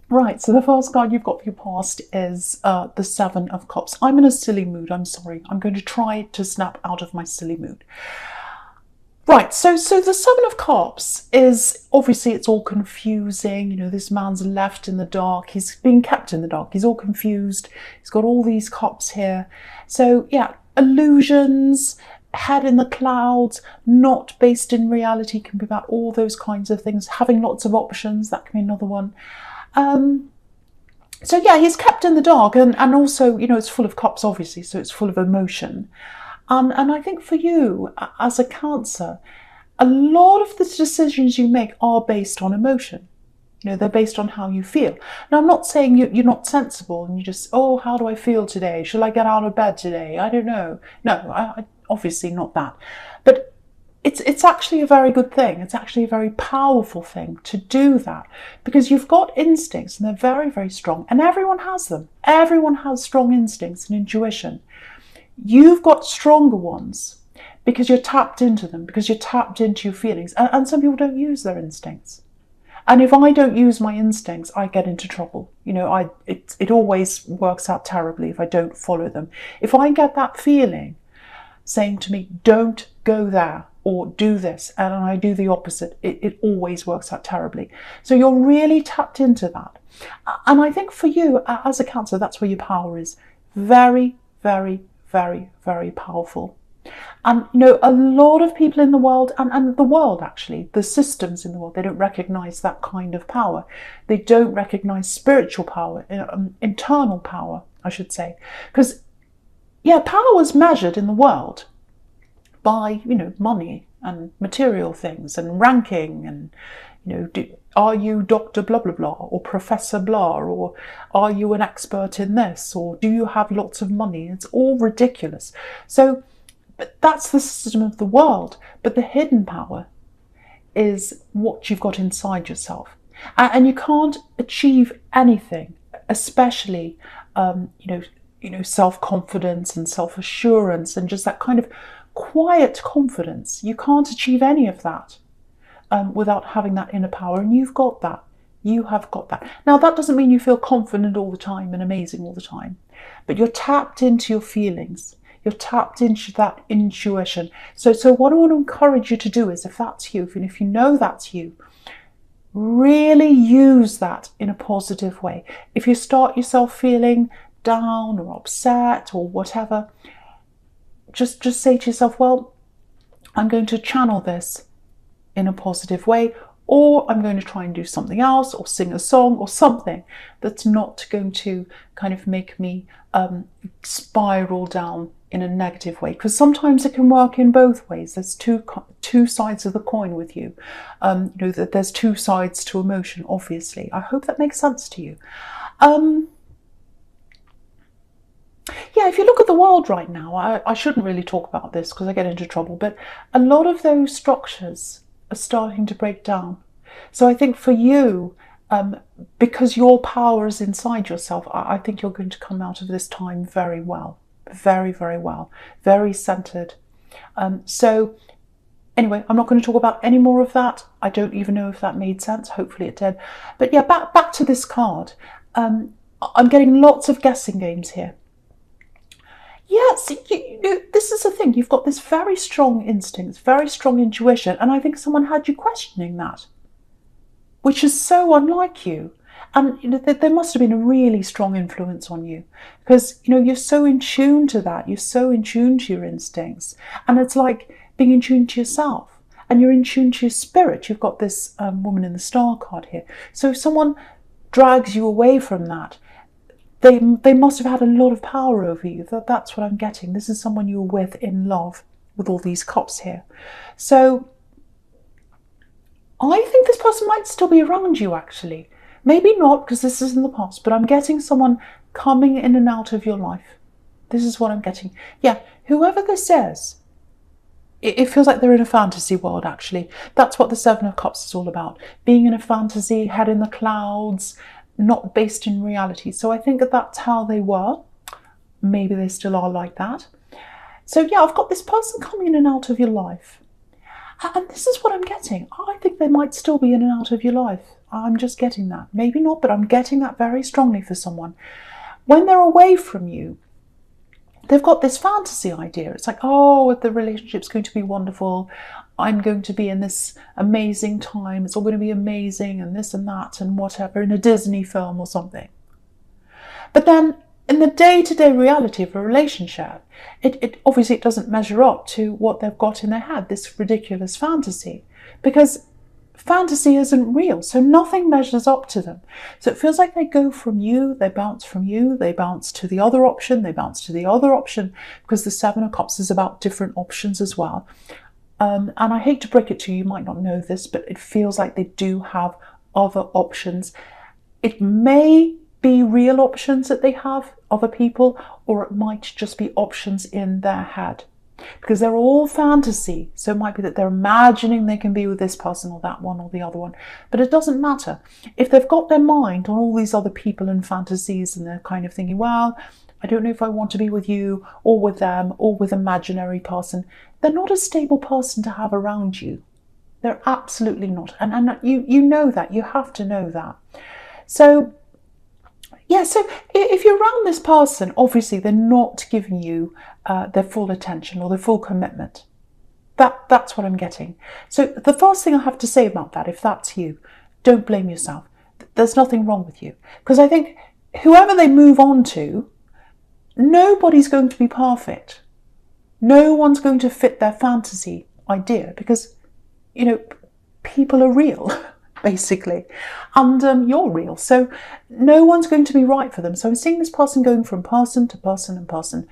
Right, so the first card you've got for your past is the Seven of Cups. I'm in a silly mood, I'm sorry. I'm going to try to snap out of my silly mood. Right, so the Seven of Cups is, obviously it's all confusing. You know, this man's left in the dark. He's being kept in the dark. He's all confused. He's got all these cups here. So yeah, illusions, head in the clouds, not based in reality, can be about all those kinds of things. Having lots of options, that can be another one. So yeah, he's kept in the dark, and also, you know, it's full of cups, obviously, so it's full of emotion. And I think for you, as a Cancer, a lot of the decisions you make are based on emotion. You know, they're based on how you feel. Now, I'm not saying you're not sensible and you just, oh, how do I feel today? Shall I get out of bed today? I don't know. No, obviously not that. But it's actually a very good thing. It's actually a very powerful thing to do that, because you've got instincts and they're very, very strong, and everyone has them. Everyone has strong instincts and intuition. You've got stronger ones because you're tapped into them, because you're tapped into your feelings. And some people don't use their instincts. And if I don't use my instincts, I get into trouble. You know, it always works out terribly if I don't follow them. If I get that feeling saying to me, don't go there or do this, and I do the opposite, it always works out terribly. So you're really tapped into that. And I think for you, as a Cancer, that's where your power is. Very, very, very, very powerful. And you know, a lot of people in the world, and the world actually, the systems in the world, they don't recognize that kind of power. They don't recognize spiritual power, internal power, I should say. Because, yeah, power is measured in the world by, you know, money and material things and ranking and, you know, are you Dr. blah, blah, blah, or Professor blah, or are you an expert in this, or do you have lots of money? It's all ridiculous. So, but that's the system of the world. But the hidden power is what you've got inside yourself. And you can't achieve anything, especially, you know, self-confidence and self-assurance and just that kind of quiet confidence. You can't achieve any of that without having that inner power, and you've got that. You have got that. Now, that doesn't mean you feel confident all the time and amazing all the time, but you're tapped into your feelings. You're tapped into that intuition. So what I want to encourage you to do is, if that's you, and if you know that's you, really use that in a positive way. If you start yourself feeling down or upset or whatever, just say to yourself, well, I'm going to channel this in a positive way, or I'm going to try and do something else, or sing a song or something that's not going to kind of make me spiral down in a negative way. Because sometimes it can work in both ways. There's two sides of the coin with you. You know, that there's two sides to emotion, obviously. I hope that makes sense to you. Yeah, if you look at the world right now, I shouldn't really talk about this because I get into trouble, but a lot of those structures are starting to break down. So I think for you, because your power is inside yourself, I think you're going to come out of this time very well. Very, very well. Very centered. So anyway, I'm not going to talk about any more of that. I don't even know if that made sense. Hopefully it did. But yeah, back to this card. I'm getting lots of guessing games here. Yes, you know, this is the thing. You've got this very strong instinct, very strong intuition, and I think someone had you questioning that, which is so unlike you. And you know, there must have been a really strong influence on you, because you know, you're so in tune to that. You're so in tune to your instincts, and it's like being in tune to yourself, and you're in tune to your spirit. You've got this woman in the star card here. So if someone drags you away from that, they must have had a lot of power over you. That's what I'm getting. This is someone you were with in love, with all these cups here. So I think this person might still be around you, actually. Maybe not, because this is in the past, but I'm getting someone coming in and out of your life. This is what I'm getting. Yeah, whoever this is, it feels like they're in a fantasy world, actually. That's what the Seven of Cups is all about. Being in a fantasy, head in the clouds, not based in reality. So I think that's how they were. Maybe they still are like that. So yeah, I've got this person coming in and out of your life. And this is what I'm getting. I think they might still be in and out of your life I'm just getting that. Maybe not, but I'm getting that very strongly for someone. When they're away from you, they've got this fantasy idea. It's like, oh, the relationship's going to be wonderful. I'm going to be in this amazing time. It's all going to be amazing and this and that and whatever, in a Disney film or something. But then in the day-to-day reality of a relationship, it obviously doesn't measure up to what they've got in their head, this ridiculous fantasy. Because fantasy isn't real, so nothing measures up to them. So it feels like they go from you, they bounce from you, they bounce to the other option, they bounce to the other option, because the Seven of Cups is about different options as well. And I hate to break it to you, you might not know this, but it feels like they do have other options. It may be real options that they have, other people, or it might just be options in their head. Because they're all fantasy, so it might be that they're imagining they can be with this person or that one or the other one, but it doesn't matter. If they've got their mind on all these other people and fantasies and they're kind of thinking, well, I don't know if I want to be with you or with them or with an imaginary person, they're not a stable person to have around you. They're absolutely not. And you know that. You have to know that. So yeah, so if you're around this person, obviously they're not giving you their full attention or their full commitment. That's what I'm getting. So the first thing I have to say about that, if that's you, don't blame yourself. There's nothing wrong with you. Because I think whoever they move on to, nobody's going to be perfect. No one's going to fit their fantasy idea because, you know, people are real. Basically, and you're real, so no one's going to be right for them. So I'm seeing this person going from person to person and person,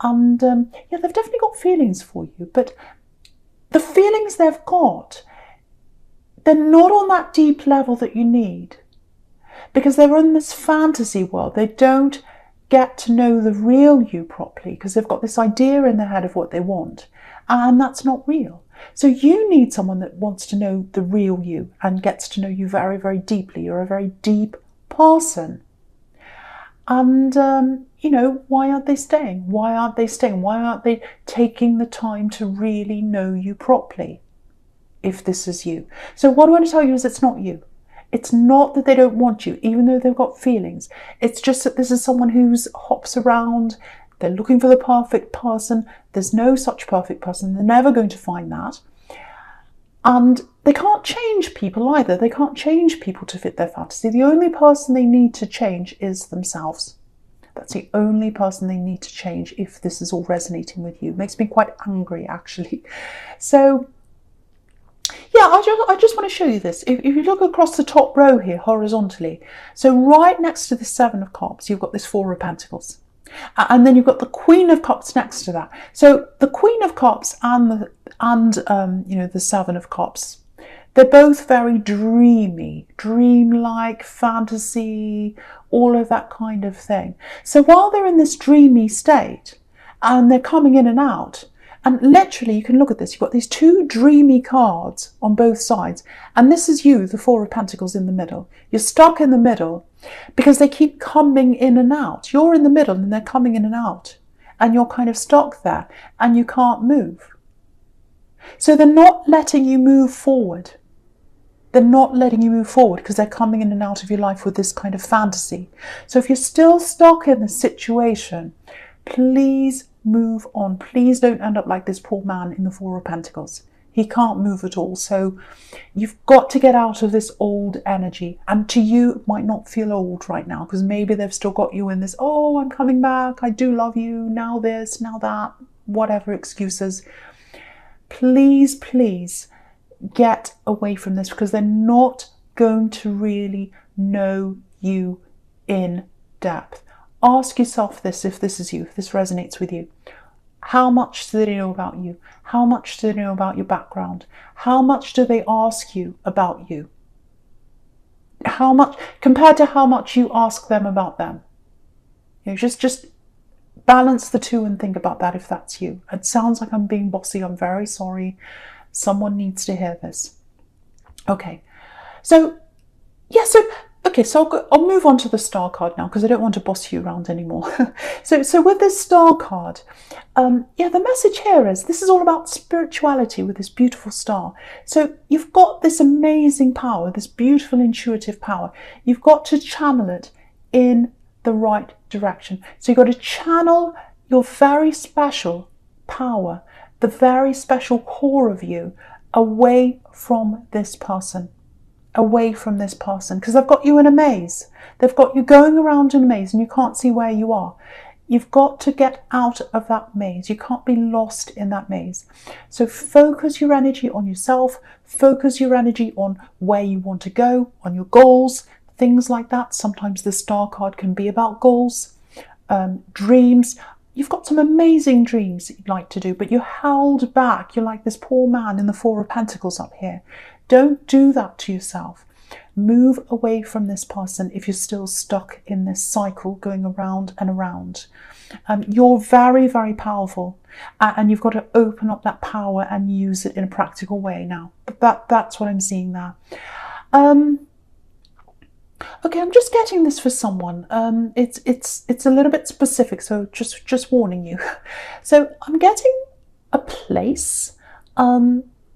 and yeah, they've definitely got feelings for you, but the feelings they've got, they're not on that deep level that you need, because they're in this fantasy world. They don't get to know the real you properly because they've got this idea in their head of what they want, and that's not real. So you need someone that wants to know the real you and gets to know you very, very deeply. You're a very deep person. And, you know, why aren't they staying? Why aren't they staying? Why aren't they taking the time to really know you properly, if this is you? So what I want to tell you is it's not you. It's not that they don't want you, even though they've got feelings. It's just that this is someone who's hops around. They're looking for the perfect person. There's no such perfect person. They're never going to find that. And they can't change people either. They can't change people to fit their fantasy. The only person they need to change is themselves. That's the only person they need to change if this is all resonating with you. It makes me quite angry, actually. So, yeah, I just want to show you this. If you look across the top row here, horizontally, so right next to the Seven of Cups, you've got this Four of Pentacles. And then you've got the Queen of Cups next to that. So the Queen of Cups and you know, the Seven of Cups, they're both very dreamy, dreamlike, fantasy, all of that kind of thing. So while they're in this dreamy state and they're coming in and out, and literally you can look at this, you've got these two dreamy cards on both sides, and this is you, the Four of Pentacles in the middle. You're stuck in the middle because they keep coming in and out. You're in the middle and they're coming in and out, and you're kind of stuck there and you can't move. So they're not letting you move forward. They're not letting you move forward because they're coming in and out of your life with this kind of fantasy. So if you're still stuck in this situation, please move on. Please don't end up like this poor man in the Four of Pentacles. He can't move at all. So you've got to get out of this old energy. And to you, it might not feel old right now because maybe they've still got you in this, oh, I'm coming back, I do love you, now this, now that, whatever excuses. Please, please get away from this because they're not going to really know you in depth. Ask yourself this, if this is you, if this resonates with you. How much do they know about you? How much do they know about your background? How much do they ask you about you? How much, compared to how much you ask them about them? You know, just balance the two and think about that if that's you. It sounds like I'm being bossy. I'm very sorry. Someone needs to hear this. Okay. So, yeah, so Okay, so I'll move on to the star card now because I don't want to boss you around anymore. So with this star card, yeah, the message here is this is all about spirituality with this beautiful star. So you've got this amazing power, this beautiful intuitive power. You've got to channel it in the right direction. So you've got to channel your very special power, the very special core of you, away from this person. Away from this person, because they've got you in a maze. They've got you going around in a maze and you can't see where you are. You've got to get out of that maze. You can't be lost in that maze. So focus your energy on yourself, focus your energy on where you want to go, on your goals, things like that. Sometimes the star card can be about goals, dreams. You've got some amazing dreams that you'd like to do, but you're held back. You're like this poor man in the Four of Pentacles up here. Don't do that to yourself. Move away from this person if you're still stuck in this cycle going around and around. You're very, very powerful, and you've got to open up that power and use it in a practical way now. But that's what I'm seeing there. Okay, I'm just getting this for someone. It's a little bit specific, so just warning you. So I'm getting a place.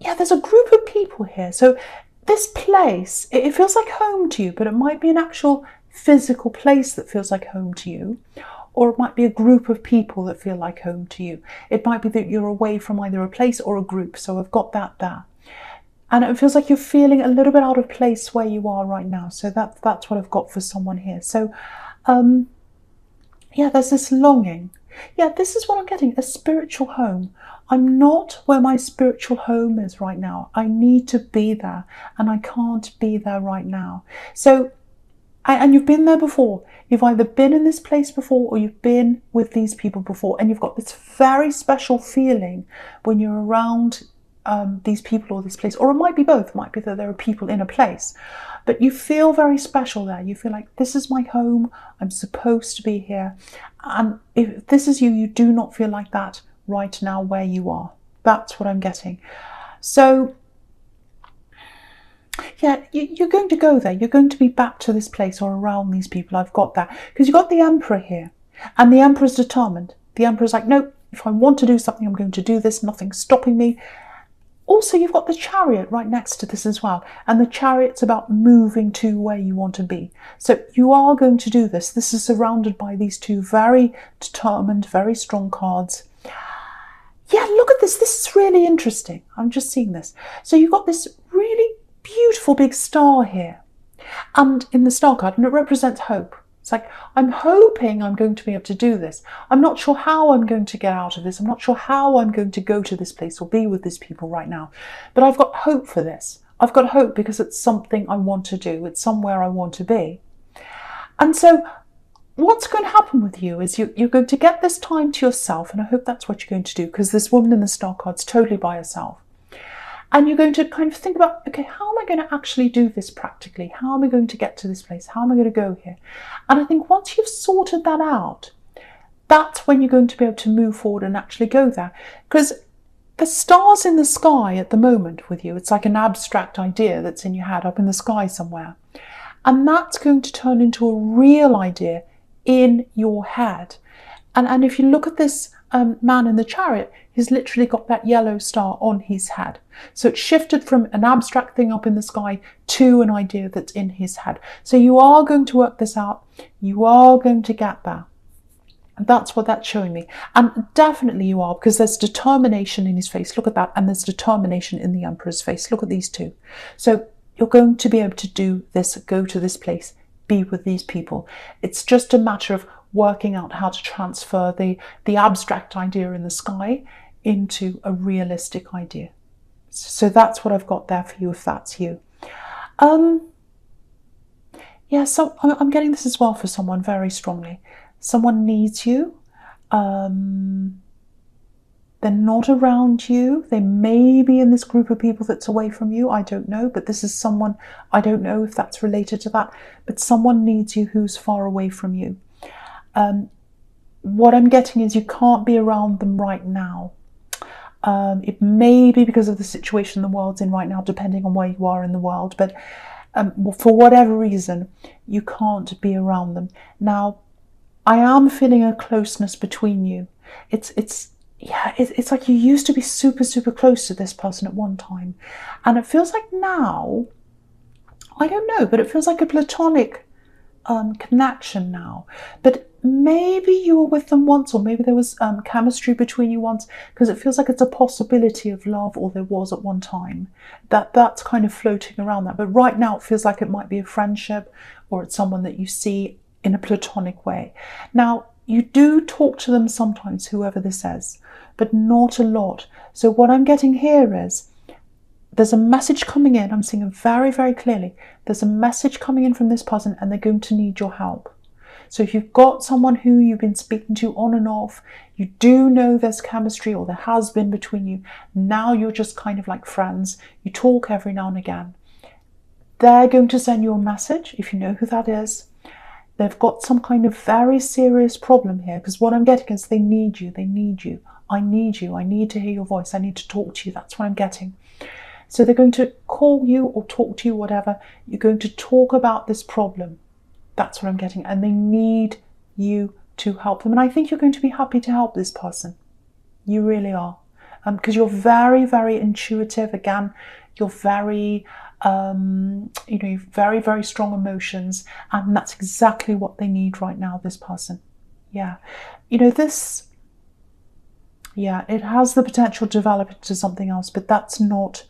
Yeah, there's a group of people here. So this place, it feels like home to you, but it might be an actual physical place that feels like home to you, or it might be a group of people that feel like home to you. It might be that you're away from either a place or a group. So I've got that there. And it feels like you're feeling a little bit out of place where you are right now. So that's what I've got for someone here. So, yeah, there's this longing. Yeah, this is what I'm getting, a spiritual home. I'm not where my spiritual home is right now. I need to be there, and I can't be there right now. So, and you've been there before. You've either been in this place before or you've been with these people before, and you've got this very special feeling when you're around these people or this place, or it might be both. It might be that there are people in a place, but you feel very special there. You feel like this is my home. I'm supposed to be here. And if this is you, you do not feel like that right now where you are. That's what I'm getting. So yeah, you're going to go there. You're going to be back to this place or around these people. I've got that. Because you've got the Emperor here. And the Emperor's determined. The Emperor's like, no, if I want to do something, I'm going to do this. Nothing's stopping me. Also, you've got the Chariot right next to this as well. And the Chariot's about moving to where you want to be. So you are going to do this. This is surrounded by these two very determined, very strong cards. Yeah, look at this. This is really interesting. I'm just seeing this. So you've got this really beautiful big star here. And in the star card, and it represents hope. It's like, I'm hoping I'm going to be able to do this. I'm not sure how I'm going to get out of this. I'm not sure how I'm going to go to this place or be with these people right now. But I've got hope for this. I've got hope because it's something I want to do. It's somewhere I want to be. And so what's going to happen with you is you're going to get this time to yourself. And I hope that's what you're going to do, because this woman in the star card's totally by herself. And you're going to kind of think about, okay, how am I going to actually do this practically? How am I going to get to this place? How am I going to go here? And I think once you've sorted that out, that's when you're going to be able to move forward and actually go there. Because the stars in the sky at the moment with you, it's like an abstract idea that's in your head up in the sky somewhere. And that's going to turn into a real idea in your head. And if you look at this man in the Chariot, he's literally got that yellow star on his head. So it's shifted from an abstract thing up in the sky to an idea that's in his head. So you are going to work this out. You are going to get there. And that's what that's showing me. And definitely you are, because there's determination in his face. Look at that. And there's determination in the Emperor's face. Look at these two. So you're going to be able to do this, go to this place, be with these people. It's just a matter of working out how to transfer the abstract idea in the sky into a realistic idea. So that's what I've got there for you, if that's you. Yeah, so I'm getting this as well for someone very strongly. Someone needs you. They're not around you. They may be in this group of people that's away from you. I don't know, but this is someone, I don't know if that's related to that, but someone needs you who's far away from you. What I'm getting is you can't be around them right now. It may be because of the situation the world's in right now, depending on where you are in the world, but for whatever reason, you can't be around them. Now, I am feeling a closeness between you. It's like you used to be super, super close to this person at one time. And it feels like now, I don't know, but it feels like a platonic connection now. But maybe you were with them once, or maybe there was chemistry between you once, because it feels like it's a possibility of love, or there was at one time. That's kind of floating around that. But right now it feels like it might be a friendship, or it's someone that you see in a platonic way. Now, you do talk to them sometimes, whoever this is, but not a lot. So what I'm getting here is there's a message coming in. I'm seeing it very, very clearly. There's a message coming in from this person, and they're going to need your help. So if you've got someone who you've been speaking to on and off, you do know there's chemistry, or there has been between you. Now you're just kind of like friends. You talk every now and again. They're going to send you a message, if you know who that is. They've got some kind of very serious problem here, because what I'm getting is they need you. They need you. I need you. I need to hear your voice. I need to talk to you. That's what I'm getting. So they're going to call you or talk to you, whatever. You're going to talk about this problem. That's what I'm getting. And they need you to help them. And I think you're going to be happy to help this person. You really are. Because you're very, very intuitive. Again, you're very, you've very, very strong emotions. And that's exactly what they need right now, this person. Yeah. It has the potential to develop into something else, but that's not...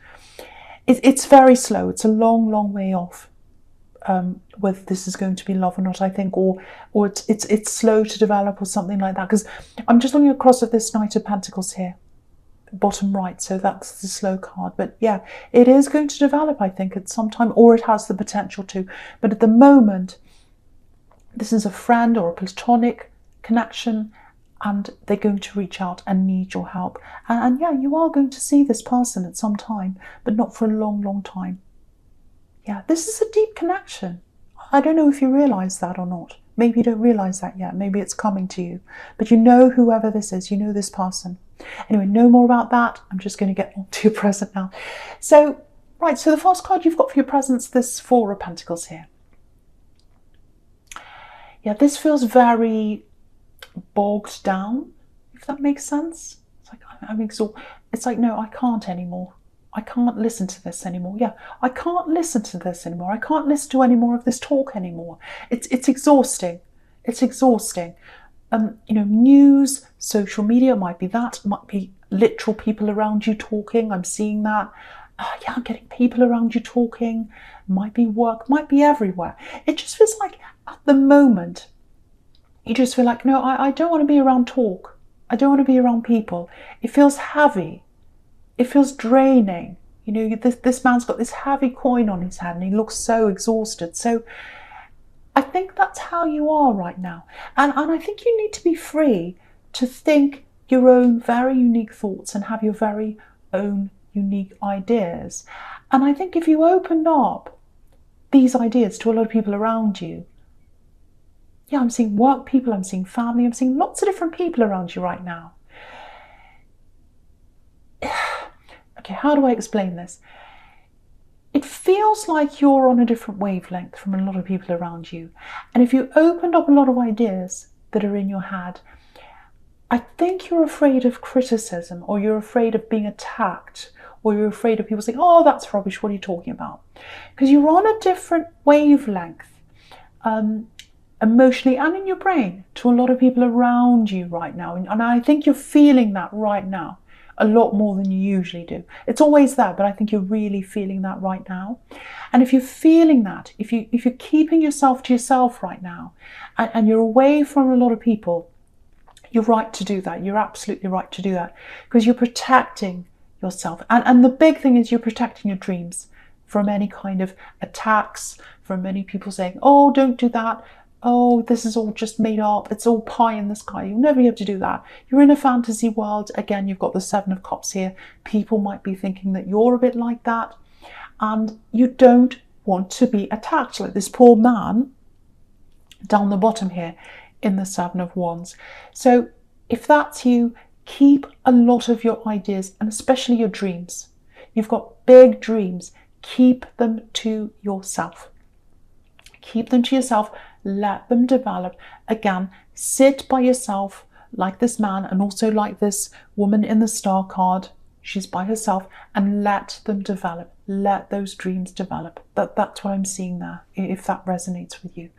It's very slow. It's a long, long way off whether this is going to be love or not, I think, or it's slow to develop or something like that. Because I'm just looking across at this Knight of Pentacles here, bottom right, so that's the slow card. But yeah, it is going to develop, I think, at some time, or it has the potential to. But at the moment, this is a friend or a platonic connection, and they're going to reach out and need your help. And yeah, you are going to see this person at some time, but not for a long, long time. Yeah, this is a deep connection. I don't know if you realise that or not. Maybe you don't realise that yet. Maybe it's coming to you. But you know whoever this is. You know this person. Anyway, no more about that. I'm just going to get on to your present now. So, right, so the first card you've got for your presents, this Four of Pentacles here. Yeah, this feels very bogged down, if that makes sense. It's like, I'm exhausted. It's like, no, I can't anymore. I can't listen to this anymore. Yeah, I can't listen to this anymore. I can't listen to any more of this talk anymore. It's exhausting. It's exhausting. News, social media, might be that, might be literal people around you talking. I'm seeing that. Yeah, I'm getting people around you talking. Might be work, might be everywhere. It just feels like at the moment, you just feel like, no, I don't want to be around talk. I don't want to be around people. It feels heavy. It feels draining. This man's got this heavy coin on his head and he looks so exhausted. So I think that's how you are right now. And I think you need to be free to think your own very unique thoughts and have your very own unique ideas. And I think if you opened up these ideas to a lot of people around you, yeah, I'm seeing work people, I'm seeing family, I'm seeing lots of different people around you right now. Okay, how do I explain this? It feels like you're on a different wavelength from a lot of people around you. And if you opened up a lot of ideas that are in your head, I think you're afraid of criticism, or you're afraid of being attacked, or you're afraid of people saying, oh, that's rubbish, what are you talking about? Because you're on a different wavelength, emotionally and in your brain, to a lot of people around you right now. And I think you're feeling that right now a lot more than you usually do. It's always there, but I think you're really feeling that right now. And if you're feeling that, if you're keeping yourself to yourself right now, and you're away from a lot of people, you're right to do that. You're absolutely right to do that, because you're protecting yourself. And the big thing is you're protecting your dreams from any kind of attacks, from many people saying, oh, don't do that. Oh, this is all just made up. It's all pie in the sky. You'll never be able to do that. You're in a fantasy world. Again, you've got the Seven of Cups here. People might be thinking that you're a bit like that. And you don't want to be attacked like this poor man down the bottom here in the Seven of Wands. So if that's you, keep a lot of your ideas, and especially your dreams. You've got big dreams. Keep them to yourself. Keep them to yourself. Let them develop. Again, sit by yourself like this man and also like this woman in the star card. She's by herself, and let them develop. Let those dreams develop. That's what I'm seeing there, if that resonates with you.